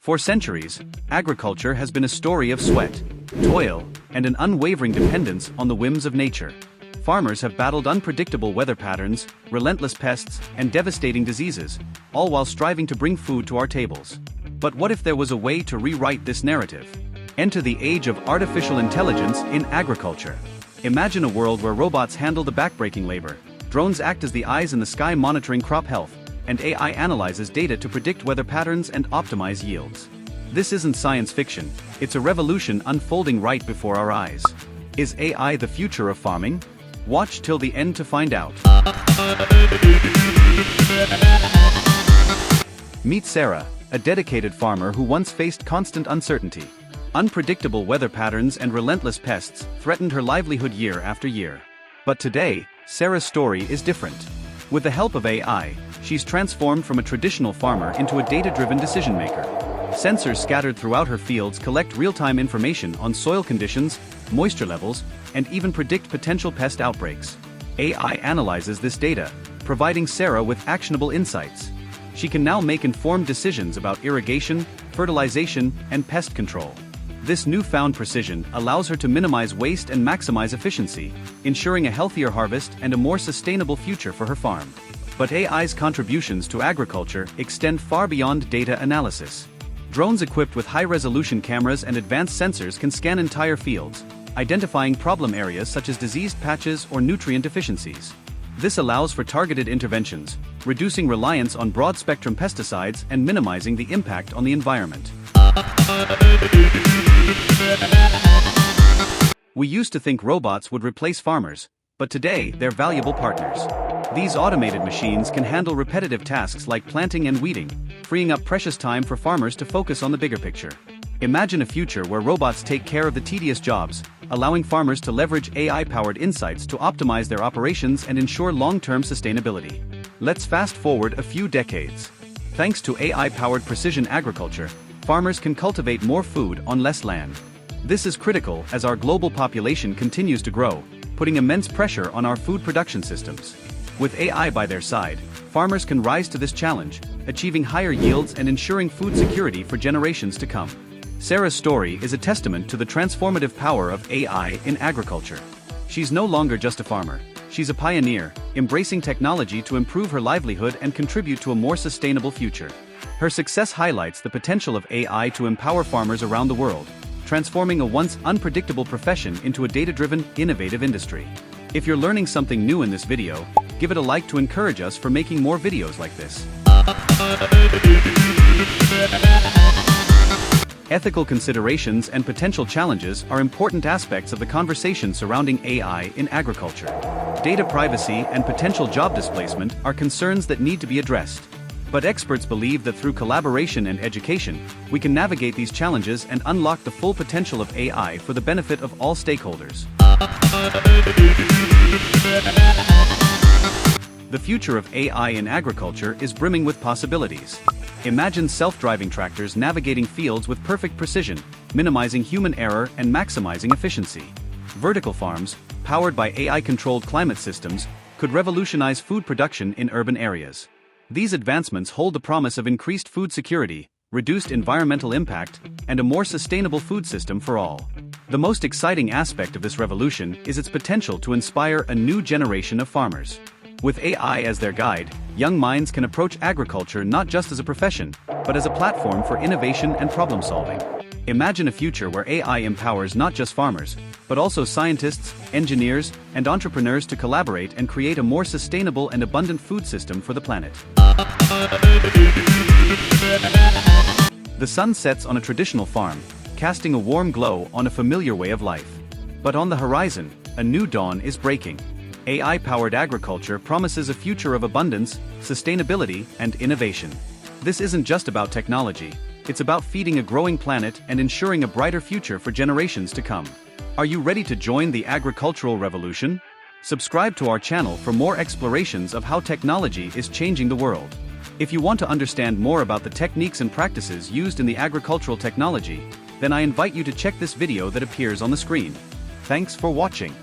For centuries, agriculture has been a story of sweat, toil, and an unwavering dependence on the whims of nature. Farmers have battled unpredictable weather patterns, relentless pests, and devastating diseases, all while striving to bring food to our tables. But what if there was a way to rewrite this narrative? Enter the age of artificial intelligence in agriculture. Imagine a world where robots handle the backbreaking labor, drones act as the eyes in the sky monitoring crop health, and AI analyzes data to predict weather patterns and optimize yields. This isn't science fiction, it's a revolution unfolding right before our eyes. Is AI the future of farming? Watch till the end to find out. Meet Sarah, a dedicated farmer who once faced constant uncertainty. Unpredictable weather patterns and relentless pests threatened her livelihood year after year. But today, Sarah's story is different. With the help of AI, she's transformed from a traditional farmer into a data-driven decision-maker. Sensors scattered throughout her fields collect real-time information on soil conditions, moisture levels, and even predict potential pest outbreaks. AI analyzes this data, providing Sarah with actionable insights. She can now make informed decisions about irrigation, fertilization, and pest control. This newfound precision allows her to minimize waste and maximize efficiency, ensuring a healthier harvest and a more sustainable future for her farm. But AI's contributions to agriculture extend far beyond data analysis. Drones equipped with high-resolution cameras and advanced sensors can scan entire fields, identifying problem areas such as diseased patches or nutrient deficiencies. This allows for targeted interventions, reducing reliance on broad-spectrum pesticides and minimizing the impact on the environment. We used to think robots would replace farmers, but today they're valuable partners. These automated machines can handle repetitive tasks like planting and weeding, freeing up precious time for farmers to focus on the bigger picture. Imagine a future where robots take care of the tedious jobs, allowing farmers to leverage AI-powered insights to optimize their operations and ensure long-term sustainability. Let's fast forward a few decades. Thanks to AI-powered precision agriculture, farmers can cultivate more food on less land. This is critical as our global population continues to grow, putting immense pressure on our food production systems. With AI by their side, farmers can rise to this challenge, achieving higher yields and ensuring food security for generations to come. Sarah's story is a testament to the transformative power of AI in agriculture. She's no longer just a farmer, she's a pioneer, embracing technology to improve her livelihood and contribute to a more sustainable future. Her success highlights the potential of AI to empower farmers around the world, transforming a once unpredictable profession into a data-driven, innovative industry. If you're learning something new in this video, give it a like to encourage us for making more videos like this. Ethical considerations and potential challenges are important aspects of the conversation surrounding AI in agriculture. Data privacy and potential job displacement are concerns that need to be addressed. But experts believe that through collaboration and education, we can navigate these challenges and unlock the full potential of AI for the benefit of all stakeholders. The future of AI in agriculture is brimming with possibilities. Imagine self-driving tractors navigating fields with perfect precision, minimizing human error and maximizing efficiency. Vertical farms, powered by AI-controlled climate systems, could revolutionize food production in urban areas. These advancements hold the promise of increased food security, reduced environmental impact, and a more sustainable food system for all. The most exciting aspect of this revolution is its potential to inspire a new generation of farmers. With AI as their guide, young minds can approach agriculture not just as a profession, but as a platform for innovation and problem-solving. Imagine a future where AI empowers not just farmers, but also scientists, engineers, and entrepreneurs to collaborate and create a more sustainable and abundant food system for the planet. The sun sets on a traditional farm, casting a warm glow on a familiar way of life. But on the horizon, a new dawn is breaking. AI-powered agriculture promises a future of abundance, sustainability, and innovation. This isn't just about technology, it's about feeding a growing planet and ensuring a brighter future for generations to come. Are you ready to join the agricultural revolution? Subscribe to our channel for more explorations of how technology is changing the world. If you want to understand more about the techniques and practices used in the agricultural technology, then I invite you to check this video that appears on the screen. Thanks for watching.